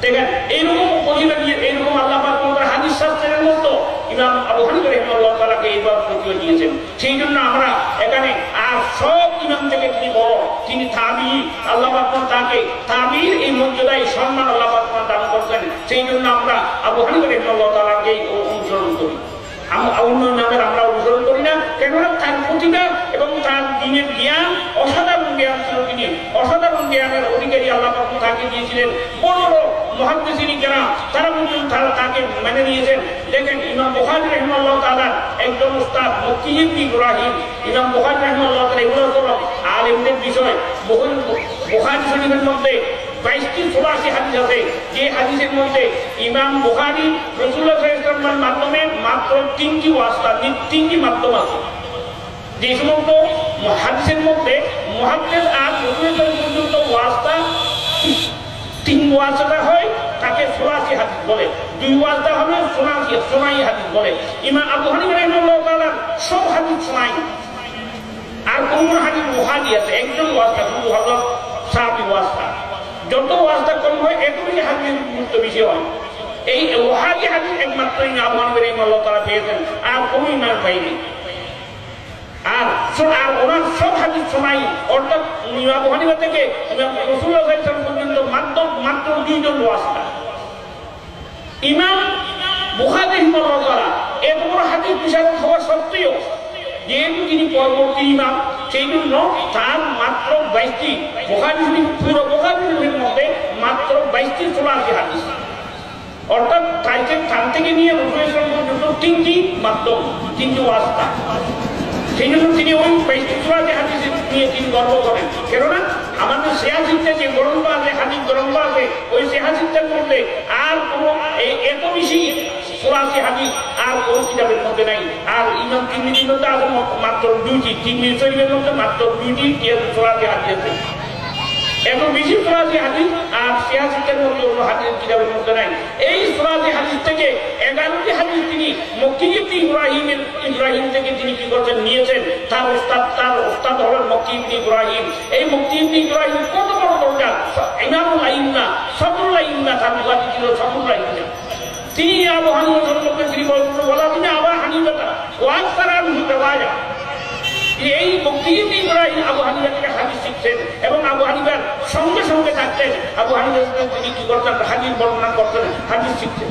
দেখেন এইরকম প্রতিভা দিয়ে এইরকম আল্লাহ পাক তাআলা হাদিস শাস্ত্রের মতো ইমাম আবু হানিফা রাহিমাহুল্লাহ তাআলা এইভাবে প্রতিভা দিয়েছেন। সেই জন্য আমরা এখানে আর সব ইমাম থেকে তিনি বড়, তিনি তাবিঈ, আল্লাহ পাক তাকে তাবিঈর এই মর্যাদায় সম্মান আল্লাহ পাক দান করতেন। সেই জন্য আমরা আবু হানিফা রাহিমাহুল্লাহ তাআলাকে অনুসরণ করি, অন্য নামের আমরা অনুসরণ করি না। কেননা তার প্রতিভা এবং তার দিনের জ্ঞান অসাধারণ জ্ঞান ছিল। তিনি অসাধারণ জ্ঞানের অধিকারী আল্লাহ পাক তাকে দিয়েছিলেন। বড় বড় মুহাদ্দিসিন কেরাম তারা পর্যন্ত তাকে মেনে নিয়েছেন। দেখেন ইমাম বুখারী রাহিমাহুল্লাহ তাআলা একজন উস্তাদ মুফতি ইবনে ইব্রাহিম, ইমাম বুখারী রাহিমাহুল্লাহ তাআলা এগুলো হলো আলেমদের বিষয়। বুখারী শরীফের মধ্যে 22টি 84 হাদিস আছে, যে হাদিসের মধ্যে ইমাম বুখারী রাসূলুল্লাহ সাল্লাল্লাহু আলাইহি ওয়াসাল্লামের মাধ্যমে মাত্র 3টি ওয়াসতা, 3টি মাধ্যম আছে। যে সমস্ত হাদিসের মধ্যে মুহাদ্দিস আর রাসূলুল্লাহ পর্যন্ত ওয়াসতা 3 ওয়াসতা হয় তাকে 84 হাদিস বলে, 2 ওয়াসতা হবে সোনাই হাদিস বলে। ইমাম আবু হানিফা রাহিমাহুল্লাহ তাআলা সব হাদিস সোনাই, আর কোন হাদিস ওয়াহাদি আছে, একজন ওয়াসতা শুধু হযরত সাহাবী ওয়াসতা। যত ওয়াসতা কম হয় এতই হাদিসের গুরুত্ব বেশি হয়। এই ওয়াহাদি হাদিস একমাত্র ইমাম আবু হানিফা রাহিমাহুল্লাহ তাআলা পেয়েছেন, আর কোনো ইমাম পাইনি। আর আর ওনার সব হাদিস শোনাই, অর্থাৎ আবু হানিফা থেকে রাসূলুল্লাহ সাল্লাল্লাহু আলাইহি ওয়াসাল্লাম পর্যন্ত মাত্র 2 জন ওয়াসিতা। ইমাম বুখারী রাহিমাহুল্লাহ তাআলা এত বড় হাদিস বিশারদ হওয়া সত্ত্বেও যেহেতু তিনি পরবর্তী ইমাম, সেই জন্য তার মাত্র 22টি বুখারী শরীফ, পুরো বুখারী শরীফের মধ্যে মাত্র 22টি সোলাসি হাদিস, অর্থাৎ স্থান থেকে নিয়ে রাসূলুল্লাহ সাল্লাল্লাহু আলাইহি ওয়াসাল্লাম পর্যন্ত 3টি মাধ্যম, 3টি ওয়াসিতা। সেই জন্য তিনি ওই 22টি সোলাসি হাদিস নিয়ে তিনি গর্ব করেন। কেননা আমাদের সিয়াসিতে যে গ্রন্থ আছে, হাদিস গ্রন্থ আছে, ওই সিয়াসিতের মধ্যে আর কোনো এত বেশি সোলাসি হাদিস আর কোন কিতাবের মধ্যে নাই। আর ইমাম তিরমিজির মধ্যে আছে মাত্র 2টি, তিরমিজি শরীফের মধ্যে মাত্র 2টি সোলাসি হাদিস আছে। এত বেশি সোলাসি হাদিস আর সিয়াসিতের মধ্যে কোনো হাদিস কিতাবের মধ্যে নাই। এই সোলাসি হাদিস থেকে 11টি হাদিস তিনি মক্কি ইবনে ইব্রাহিম থেকে তিনি কি করছেন, নিয়েছেন। তার ওস্তাদ হলেন মক্কি ইবনে ইব্রাহিম। এই মক্কি ইবনে ইব্রাহিম কত বড় দরজা, ইমামুল আইম্মা, সদরুল আইম্মা, তার উপাধি ছিল সদরুল আইম্মা। তিনি আবু হানিফা সম্পর্কে তিনি বলা, তিনি আবু হানিফা ওয়াক্তারান হুদাওয়া। এই মক্কি ইবনে ইব্রাহিম আবু হানিফা থেকে হাদিস শিখছেন এবং আবু হানিফার সঙ্গে সঙ্গে থাকতেন। আবু হানিফা তিনি কি করতেন, হাদিস বর্ণনা করতেন, হাদিস শিখছেন।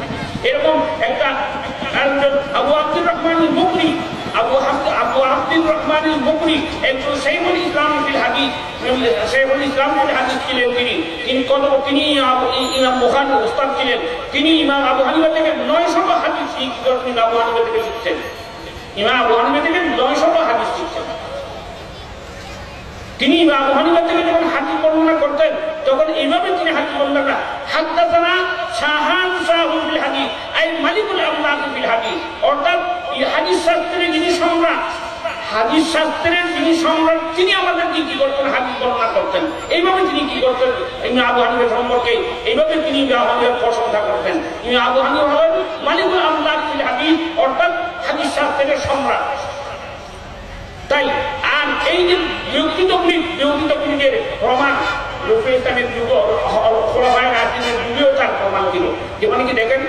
এরকম একটা আবু আব্দুর রহমান মুকরি, আবু আব্দুর রহমান মুকরি একজন শাইখুল ইসলাম ফিল হাদিস, শাইখুল ইসলাম ফিল হাদিস ছিলেন। তিনি ইমাম বুখারীর উস্তাদ ছিলেন। তিনি ইমাম আবু হানিফা থেকে 900 হাদিস শিখছেন। আবু হানিফা থেকে শিখছেন, ইমাম আবু হানিফা থেকে 900 হাদিস শিখছেন। তিনি ইমাম আবু হানিফা থেকে যখন হাদিস বর্ণনা করতেন তখন এইভাবে তিনি হাদিস বর্ণনা করেন, হাদাসানা শাহান শাহুল ফিল হাদিস আই মালিকুল আমলাক ফিল হাদিস। অর্থাৎ এই হাদিস শাস্ত্রের যিনি সম্রাট, হাদিস শাস্ত্রের যিনি সম্রাট, তিনি আমাদেরকে কি করতেন, হাদিস বর্ণনা করতেন। এইভাবে তিনি কি করতেন, ইমাম আবু হানিফা সম্পর্কে এইভাবে তিনি ইমাম আবু হানিফার প্রশংসা করতেন। ইমাম আবু হানিফা হলেন মালিকুল আমলাক ফিল হাদিস, অর্থাৎ হাদিস শাস্ত্রের সম্রাট। তাই আর এই যে বিরক্তি তকলিদের প্রমাণ রূপে ইসলামের যুগ, খোলাফায়ে রাশিদের যুগেও তার প্রমাণ ছিল। যেমন কি দেখেন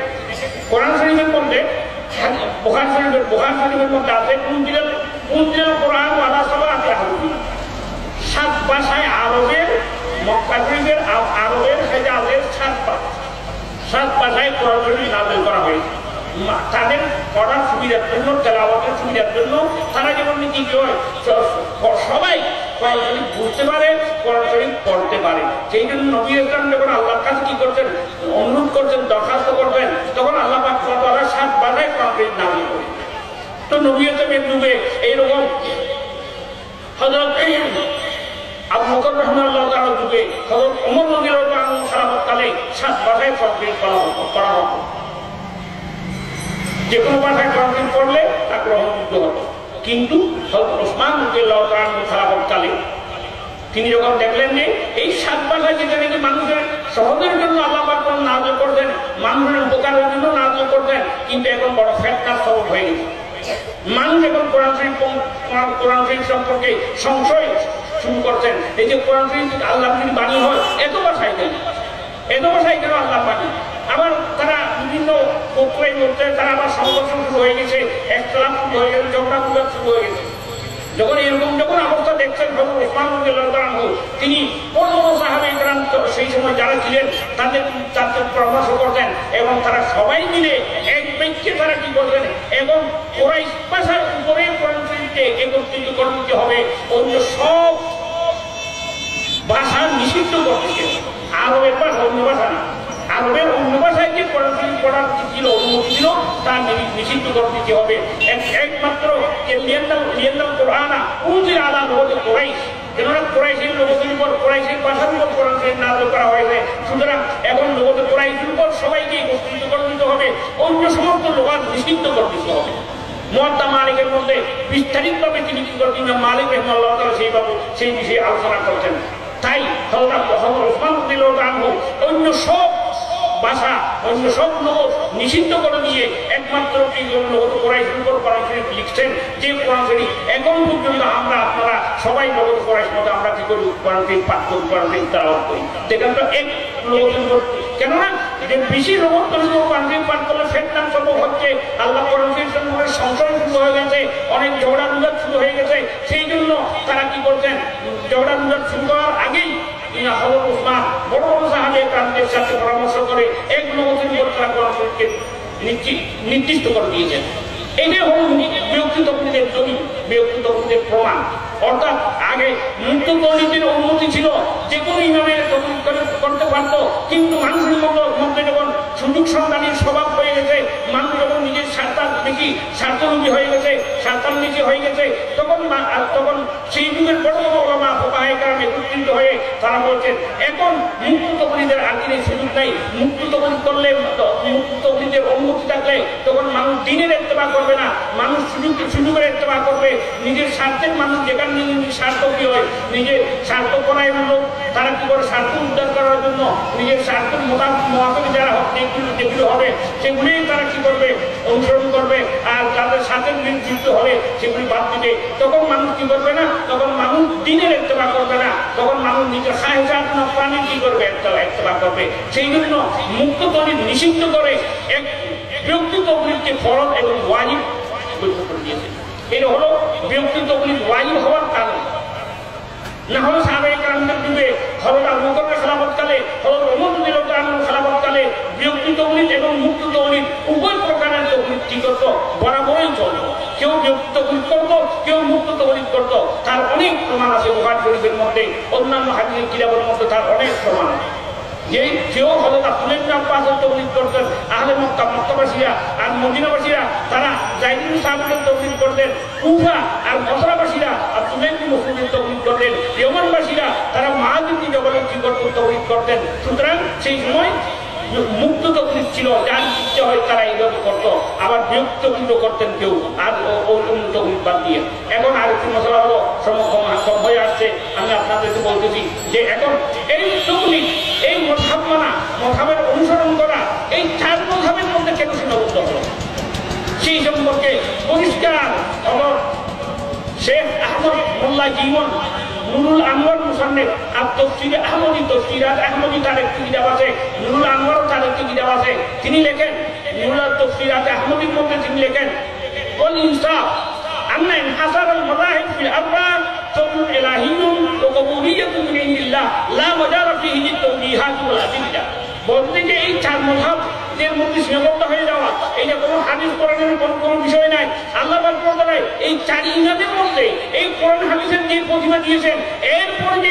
কোরআন শরীফের মধ্যে, বুখারী শরীফের মধ্যে আছে উনজিলাল কোরআন আলা সাবআতি আহরুফ, 7 ভাষায় আরবের, মক্কা শরীফের আরবের হেজাজের 7 ভাষায় কোরআন শরীফ নাযিল করা হয়েছে। তাদের পড়ার সুবিধার জন্য, তেলাওয়াতের সুবিধার জন্য, তারা যেমন কি হয় সবাই কোরআন শরীফ বুঝতে পারে, কোরআন শরীফ পড়তে পারে। সেই জন্য নবী ইসলাম যখন আল্লাহর কাছে কি করছেন, অনুরোধ করছেন, দরখাস্ত করবেন, তখন আল্লাহ পাক তাআলা 7 ভাষায় কোরআন শরীফ নাযিল করেন। তো নবী ইসলামের যুগে এইরকম হযরত আবু বকর রাহিমাহুল্লাহ তাআলার যুগে, হযরত ওমর রাদিয়াল্লাহু আনহু খেলাফতকালে 7 ভাষায় কোরআন শরীফ পড়া হতো। যে কোনো ভাষায় কোরআন শরীফ পড়লে তা গ্রহণযোগ্য হতো। কিন্তু হযরত ওসমান রাদিয়াল্লাহু তাআলা খেলাফতকালে তিনি যখন দেখলেন যে এই 7 ভাষা যেটা নাকি মানুষের সহজের জন্য আল্লাহ পাক নাযিল করতেন, মানুষের উপকারের জন্য নাযিল করতেন, কিন্তু এখন বড় ফিতনার সবব হয়ে গেছে। মানুষ এখন কোরআন শরীফ সম্পর্কে সংশয় শুরু করছেন। এই যে কোরআন শরীফ আল্লাহর যদি বাণী হয়, এত ভাষায় কেন আল্লাহ বাণী? আবার তারা বিভিন্ন প্রক্রিয়ায় মধ্যে তারা আবার সংঘর্ষ শুরু হয়ে গেছে, একতলাপ শুরু হয়ে গেছে, ঝগড়া শুরু হয়ে গেছে। যখন অবস্থা দেখছেন হযরত ওসমান রাদিয়াল্লাহু আনহু, তিনি বড় বড় সাহাবায়ে কেরাম সেই সময় যারা ছিলেন তাদের পরামর্শ করতেন এবং তারা সবাই মিলে এক বাক্যে তারা কি করতেন, এবং কুরাইশ ভাষার উপরে কোরআন শরীফকে একত্রিত করতে হবে, অন্য সব ভাষা নিষিদ্ধ করতে হবে। আরবের ভাষা অন্য ভাষা না, আরবের অন্য ভাষায় যে কোরআন শরীফ পড়ার ছিল, অনুমতি ছিল, তা নিষিদ্ধ করে দিতে হবে। একমাত্র লিয়ান্নাল কোরআনা উনজিলা আলা লুগাতি কুরাইশ, কেননা কুরাইশের লোকদের উপর, কুরাইশের ভাষার উপর কোরআন শরীফ নাযিল করা হয়েছে। সুতরাং এখন লোকদের কুরাইশের উপর সবাইকে একত্রিত করে দিতে হবে, অন্য সমস্ত লোক নিষিদ্ধ করে দিতে হবে। মুয়াত্তা মালিকের মধ্যে বিস্তারিতভাবে তিনি কি করতেন, ইমাম মালিক রাহিমাহুল্লাহ তাআলা সেই বিষয়ে আলোচনা করছেন। তাই হযরত ওসমান রাদিয়াল্লাহু আনহু অন্য সব ভাষা, অন্য সব লোক নিষিদ্ধ করে দিয়ে একমাত্র কুরাইশের উপর কোরআন শরীফ লিখছেন, যে কোরআন শরীফ এখন পর্যন্ত আপনারা সবাই লোক কুরাইশ মতো আমরা কি করি, কোরআন শরীফ পাঠ করি, কোরআন শরীফ তেলাওয়াত করি। দেখেন তো এক লোকের উপর, কেননা যে বেশি রোবট তৈরি পান করলে ফেতনার সম্ভব হচ্ছে, আল্লাহ সংসার শুরু হয়ে গেছে, অনেক ঝগড়া বিবাদ শুরু হয়ে গেছে। সেই জন্য তারা কি করছেন, ঝগড়া বিবাদ শুরু করার আগেই হযরত উসমান বড় বড় সাহাবে কারণের সাথে পরামর্শ করে এক নবীর উপর তারা কোরআনকে নির্দিষ্ট করে দিয়েছেন। এটাই হল বিরক্তি তকলিদের দলিল, বিরক্তি তকলিদের প্রমাণ। অর্থাৎ আগে মুক্ত তকলিদের অনুমতি ছিল, যে কোনো ইমামের তকলিদ করতে পারত, কিন্তু মানুষের মধ্যে যখন সুযোগ সন্ধানের স্বভাব হয়ে গেছে, মানুষ যখন নিজের স্বার্থলোভী হয়ে গেছে, স্বার্থান্বেষী হয়ে গেছে, তখন সেই যুগের বড় বড় ওলামা ফুকাহায়ে কেরাম একত্রিত হয়ে তারা বলছেন এখন মুক্ত তকলিদের আর দিনের সুযোগ নাই। মুক্ত তকলিদ করলে, মুক্ত তকলিদের অনুমতি থাকলে তখন মানুষ দিনের ইত্তেবা করবে না, মানুষ সুযোগের ইত্তেবা করবে। নিজের স্বার্থের মানুষ যেখানে স্বার্থ কি হয়, নিজের স্বার্থ পরায়ণ লোক তারা কি করে স্বার্থ উদ্ধার করার জন্য নিজের স্বার্থের মোতাবেক যারা যেগুলো হবে সেগুলিই তারা কি করবে, অনুসরণ করবে। আর যাদের সাথে যুক্ত হবে সেগুলি বাদ দিবে। তখন মানুষ কি করবে না, তখন মানুষ দিনের ইত্তেবা করবে না, তখন মানুষ নিজের খায়সাত নফসানি কি করবে, ইত্তেবা করবে। সেই জন্য মুক্ত তকলিদ নিষিদ্ধ করে এক বিরক্তি তকলিদকে ফরজ এবং ওয়াজিব ঘোষণা করে দিয়েছে। এটা হলো বিরক্তি তকলিদ ওয়াজিব হওয়ার কারণ। না হলে সাহাবায়ে কেরামদের যুগে হযরত আবু বকরের খেলাফতকালে, হযরত ওমর রাদিয়াল্লাহু তাআলার খেলাফতকালে বিরক্তি তকলিদ এবং মুক্ত তকলিদ উভয় প্রকারের তকলিদ কি করত, বরাবরই চলত। কেউ বিরক্তি তকলিদ করত, কেউ মুক্ত তকলিদ করত। তার অনেক প্রমাণ আছে বুখারী শরীফের মধ্যে, অন্যান্য হাদিসের কিতাবের মধ্যে তার অনেক প্রমাণ আছে। যে কেউ হযরত আব্দুল্লাহ ইবনে আব্বাসের তকলিদ করতেন, আহলে মক্কা মক্কাবাসীরা আর মদিনাবাসীরা তারা যায়েদ ইবনে সাবিতের তকলিদ করতেন, কুফা আর বসরাবাসীরা আব্দুল্লাহ ইবনে মাসউদের তকলিদ করতেন, ইয়মানবাসীরা তারা মুআয ইবনে জবালের কি করতেন, তকলিদ করতেন। সুতরাং সেই সময় মুক্ত তকলিদ ছিল, যার ইচ্ছা হয় তারা এইভাবে করতো। আবার বিরক্ত তকলিদ করতেন কেউ, আর অন্য তকলিদ বাদ দিয়ে। এখন আরেকটি মশলা হলো কম হয়ে আসছে, আমি আপনাদেরকে বলতেছি যে এখন এই তকলিদ, এই মযহাব মানা, মযহাবের অনুসরণ করা, এই চার মযহাবের মধ্যে কেন সীমাবদ্ধ হলো, সেই সম্পর্কে পরিষ্কার হলো শেখ আহমদ মোল্লা জীবন নুরুল আনোয়ার মুসান্নিফ আর তাফসীরে আহমদী, তাফসীরাত আহমদী তার একটি কিতাব আছে, নুরুল আনোয়ার তার একটি কিতাব আছে। তিনি লেখেন নুরুল তাফসীরাত আহমদীর মধ্যে তিনি লেখেন ওয়াল ইনসাফ আন্না ইনহাসার আল মাযাহিব ফিল আরবা তাওহীদ ইলাহিয়্যুন ওয়া কবুলিয়াতুন মিন ইন্দিল্লাহ লা মাজারা ফিহি লিত-তাওজীহাত ওয়াল আদিল্লা। বলতে যে এই চার মযহাবের মধ্যে সীমাবদ্ধ হয়ে যাওয়া, এটা কোনো হাদিস কোরআনের কোনো বিষয় নাই। আল্লাহ পাক বলেন এই চার ইমামের মধ্যে এই কোরআন হাদিসের যে প্রতিভা দিয়েছেন, এরপরে যে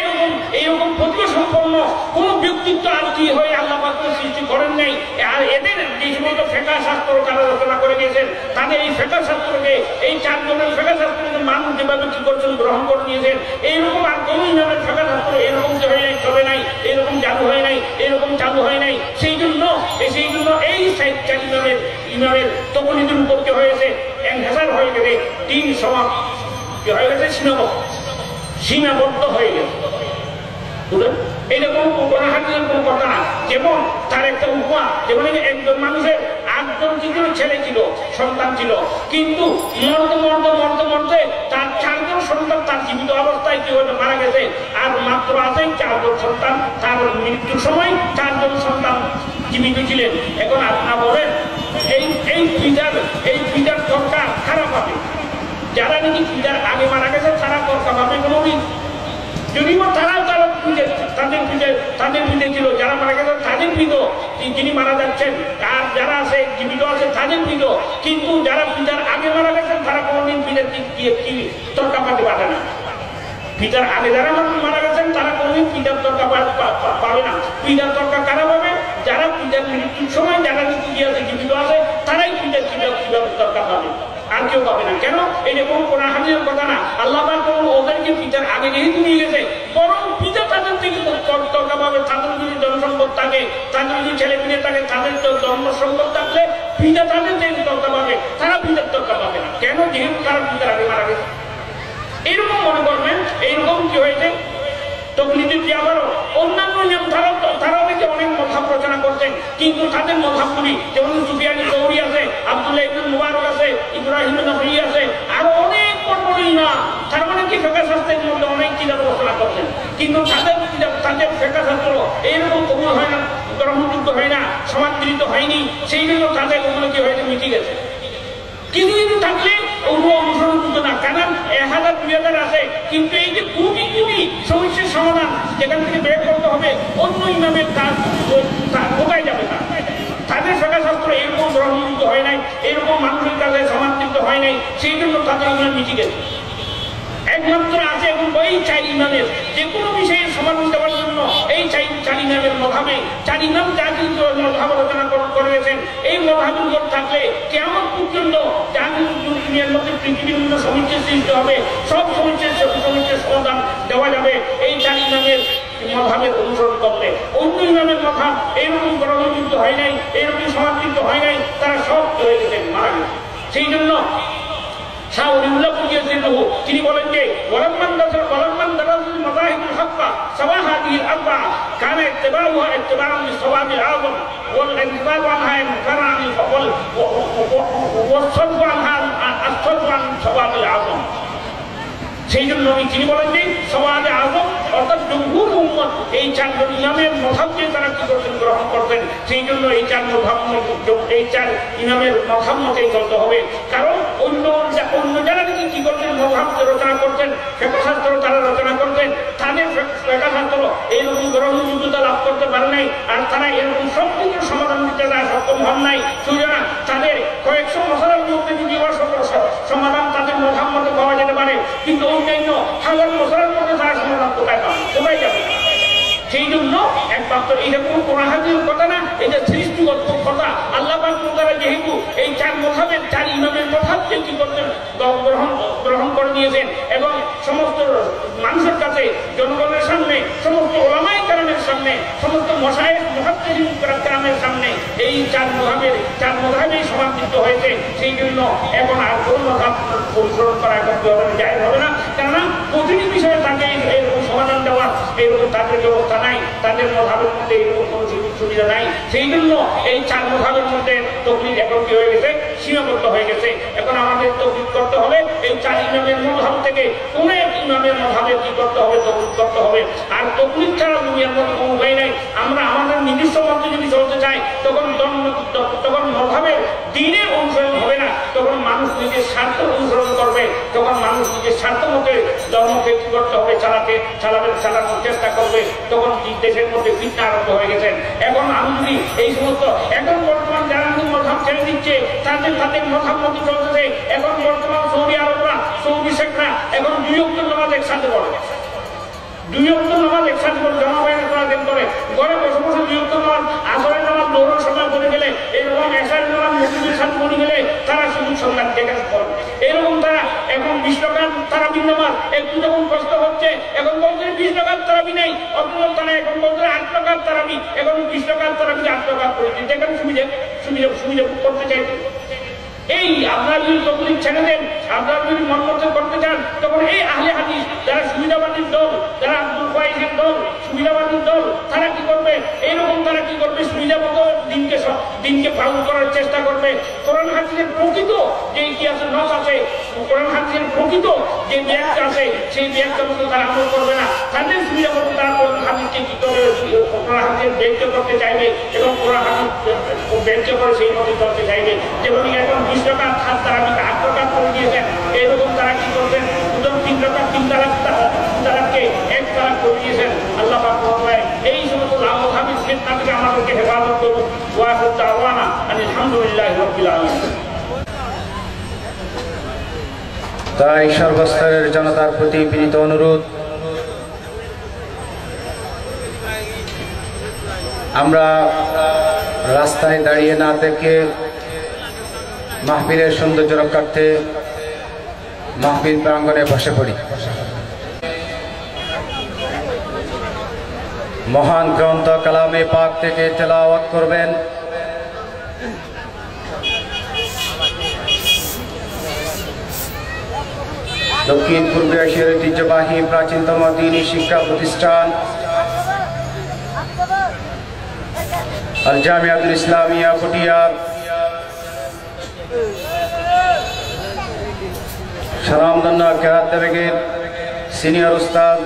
এইরকম প্রতিভা সম্পন্ন কোন ব্যক্তিত্ব আর কি হয়ে আল্লাহ পাক সৃষ্টি করেন নাই। আর এদের যে সমস্ত ফিকহ শাস্ত্র তারা রচনা করে গিয়েছেন, তাদের এই ফিকহ শাস্ত্রকে, এই চারজনের ফিকহ শাস্ত্রকে মানুষ যেভাবে কি করছেন, গ্রহণ করে নিয়েছেন, এইরকম আর কোন ইমামের ফিকহ শাস্ত্র এরকম যে হয়ে নাই, চলে নাই, এরকম চালু হয় নাই, এরকম চালু হয় নাই। সেই জন্য এই চার ইমামের তকলিদের উপর কি হয়েছে, এনহাসার হয়ে গেছে, তিন সমাজ কি হয়ে গেছে, সীমাবদ্ধ হয়ে গেছে। এটা কোনো হাদিসের কোনো কথা না। যেমন তার একটা উপমা, যেমন একজন মানুষের 8জন ছেলে ছিল, সন্তান ছিল, কিন্তু মরতে তার 4জন সন্তান তার জীবিত অবস্থায় কি হয়ে মারা গেছে, আর মাত্র আছে 4জন সন্তান। তার মৃত্যুর সময় 4জন সন্তান জীবিত ছিলেন। এখন আপনারা বলেন এই পিতার দরকার খারাপ হবে, যারা নাকি পিতার আগে মারা গেছে তারা দরকার হবে কোনোদিন, যদিও তাদের পিতা ছিল, যারা মারা গেছে তাদের পিত, যিনি মারা যাচ্ছেন, আর যারা আছে জীবিত আছে তাদের পিত, কিন্তু যারা পিতার আগে মারা গেছেন তারা কোনোদিন পিতার কি তর্কা পাতে পারে না। পিতার আগে যারা মারা গেছেন তারা কোনোদিন পিতার তর্কা পাবে না। পিতার তর্কা কারা পাবে, যারা পিতার মৃত্যুর সময় যারা আছে জীবিত আছে তারাই পিতার কিভাবে তর্কা পাবে, আর কেউ পাবে না। কেন? এটা কোনো হাদিসের কথা না। আল্লাহ পাক ওদেরকে পিতার আগে যেহেতু নিয়ে গেছে, বরং পিতা তাদের থেকে তর্কা পাবে। তাদের যদি জনসম্পদ থাকে, তাদের যদি ছেলে মেয়ে থাকে, তাদের জন্ম সম্পদ থাকলে পিতা তাদের থেকে তর্কা পাবে, তারা পিতার তর্কা পাবে না। কেন? যেহেতু তারা পিতার আগে মারা গেছে। এইরকম মনে করবেন, এইরকম কি হয়েছে তকলিদের যে আবারও অন্যান্য নিয়ম, তারাও অনেক মযহাব রচনা করছেন, কিন্তু তাদের মযহাবগুলি যেমন সুফিয়ানি সৌরি আছে, আব্দুল্লাহ ইবনে মুবারক আছে, ইব্রাহিম নবী আছে, আরো অনেক বড় ইমাম, তার মানে কি ফিকহ শাস্ত্রের মধ্যে অনেক কিতাব রচনা করছেন, কিন্তু তাদের ফিকহ শাস্ত্র এইরকম কবুল হয় না, গ্রহণযোগ্য হয় না, সমাদৃত হয়নি, সেই জন্য তাদের ওগুলো কি হয়েছে মিটে গেছে। কিছু কিছু থাকলে ওগুলো অনুসরণ করতো না, কারণ 1000-2000 আছে, কিন্তু এই যে কোটি কোটি সমস্যার সমাধান যেখান থেকে বের করতে হবে অন্য ইমামের কাজ কোথায় যাবে না। তাদের শাস্ত্র এরকম গ্রহণযোগ্য হয় নাই, এরকম মানুষের কাছে সমাদৃত হয় নাই, সেই জন্য তাদের ইমান মিটে গেছে। একমাত্র আছে এবং ওই 4 ইমামের যে কোনো বিষয়ের সমাধান দেওয়ার জন্য এই 4 ইমামের মধাবে 4 ইমাম যা কিন্তু মধাব রচনা করেছেন, এই মধাবের উপর থাকলে কেমন পর্যন্ত দুনিয়ার মধ্যে পৃথিবীর বিভিন্ন সমস্যার সৃষ্টি হবে, সব সমস্যার সমাধান দেওয়া যাবে এই 4 ইমামের মধাবের অনুসরণ করলে। অন্য ইমামের মধাব এইরকম গ্রহণযুক্ত হয় নাই, এইরকম সমাদৃত হয় নাই, তারা সব হয়ে গেছেন, মারা গেছে। সেই জন্য তিনি বলেন যে সেই জন্য তিনি বলেন যে সওয়াবে আযম অর্থাৎ জমহুর উম্মত এই 4 ইমামের মযহাবকে তারা কি করতেন, গ্রহণ করতেন। সেই জন্য এই 4 ইমামের মযহাব মতেই চলতে হবে। কারণ অন্য যারা কি করতেন, মযহাব রচনা করতেন, ফিকহশাস্ত্র তারা রচনা করতেন, তাদের ফিকহশাস্ত্র এইরকম গ্রহণযোগ্যতা লাভ করতে পারে নাই, আর তারা এরকম সব কিছুর সমাধান দিতে তারা সক্ষম হন নাই। সুতরাং তাদের কয়েকশো মশলার মধ্যে যদি সমাধান তাদের মযহাব মতে পাওয়া যেতে পারে, কিন্তু অন্যান্য হাজার মশলার মধ্যে তারা সমাধান কোথায় পাবে, কোথায় যাবে। সেই জন্য একমাত্র এটা কোনো কোরআন হাদিসের কথা না, এটা সৃষ্টিগত কথা। আল্লাহ পাক তারা যেহেতু এই 4 মযহাবের 4 ইমামের মযহাবকে কি করতেন, গ্রহণ করে নিয়েছেন এবং সমস্ত মানুষের কাছে, জনগণের সামনে, সমস্ত ওলামায়ে কেরামের সামনে, সমস্ত মশায়েখ মুহাদ্দিসিন কেরামের সামনে এই 4 মযহাবেই সমাদৃত হয়েছে। সেই জন্য এখন আর কোন মযহাব অনুসরণ করা করতে হবে না, জায়েজ হবে না। কেননা প্রতিটি বিষয়ে তাকে এরকম সমাধান দেওয়া এরকম তাদের ব্যবস্থা নাই, তাদের মযহাবের মধ্যে এরকম কোনো সুবিধা নাই। সেই জন্য এই 4 মযহাবের মধ্যে তাকলিদ এখন কি হয়ে গেছে, সীমাবদ্ধ হয়ে গেছে। এখন আমাদের তাকলিদ করতে হবে এই 4 ইমামের মযহাব থেকে কোন এক ইমামের মযহাবে কি করতে হবে, তাকলিদ করতে হবে। আর তাকলিদ ছাড়া দুনিয়ার মধ্যে কোনো উপায় নাই। আমরা আমাদের নিজস্ব মতে যদি চলতে চাই তখন মযহাবের দ্বীনের অনুসরণ হবে না, তখন মানুষ নিজের স্বার্থ অনুসরণ করবে, তখন মানুষ নিজের স্বার্থ মতে ধর্মকে কি করতে হবে, চালানোর চেষ্টা করবে, তখন দেশের মধ্যে ফিতনা আরম্ভ হয়ে গেছে। এখন আমি যদি এই সমস্ত এখন বর্তমান যারা মযহাব ছেড়ে দিচ্ছে, তাদের মযহাব মতে চলতেছে। এখন বর্তমান সৌদি আরবরা, সৌদি শেখরা এখন 2 ওয়াক্ত নামাজ একসাথে পড়ে, 2 ওয়াক্ত নামাজ একসাথে করে জমা বাইরে করে ঘরে বসে বসে 2 ওয়াক্ত নামাজ, আসরের নামাজ দৌড়ার সময় পড়ে গেলে, এরকম এশারের নামাজ মসজিদের সাথে পড়ে গেলে তারা শুধু সন্ধান দেখে করবে। এরকম তারা এখন 20 রাকাত তারাবি নামাজ একটু যখন কষ্ট হচ্ছে, এখন বলছে 20 রাকাত তারাবি নাই, অথচ তারা এখন বলছে 8 রাকাত তারাবি, এখন 20 রাকাত তারাবি 8 রাকাত করে দিচ্ছে, এখন সুবিধা করতে চাইছে। এই আপনারা যদি তাকলিদ ছেড়ে দেন, আপনারা যদি মন মতো করতে চান, তখন এই আহলে হাদিস যারা সুবিধাবাদীর দল, যারা আব্দুল কায়েসের দল, সুবিধাবাদীর দল, তারা কি করবে, এইরকম তারা কি করবে, সুবিধামতো দিনকে পালন করার চেষ্টা করবে। কোরআন হাদিসের প্রকৃত যে ইতিহাসের নস আছে, কোরআন হাদিসের প্রকৃত যে ব্যাখ্যা আছে, সেই ব্যাখ্যা মতো তারা আমল করবে না। তাদের সুবিধা মতো তারা কোরআন হাদিসকে কি করবে, কোরআন হাদিসের ব্যাখ্যা করতে চাইবে এবং কোরআন হাদিস ব্যাখ্যা করে সেই মতো করতে চাইবে। যেমন এখন 20 রাকাত হাত তারাবিকে 8 রাকাত করে দিয়েছেন, এরকম তারা কি করবেন, 3 রাকাত 3 তালাককে 1 তালাক করে দিয়েছেন। আল্লাহ পাক বলেন এই সমস্ত মযহাবের ফিতনা থেকে আমাদেরকে হেফাজত করুন। ওয়া আখিরু দাওয়ানা আলহামদুলিল্লাহি রাব্বিল আলামিন। তাই সর্বস্তরের জনতার প্রতি বিনীত অনুরোধ, আমরা রাস্তায় দাঁড়িয়ে না থেকে মাহফিলের সৌন্দর্য রক্ষার্থে মাহফিল প্রাঙ্গণে বসে পড়ি। মহান গ্রন্থ কালামে পাক থেকে তেলাওয়াত করবেন দক্ষিণ পূর্ব এশিয়ার ঐতিহ্যবাহী প্রাচীনতম দ্বীনি শিক্ষা প্রতিষ্ঠান আল জামিয়াতুল ইসলামিয়া পটিয়া সালামদান্না কেরাত বিভাগের সিনিয়র উস্তাদ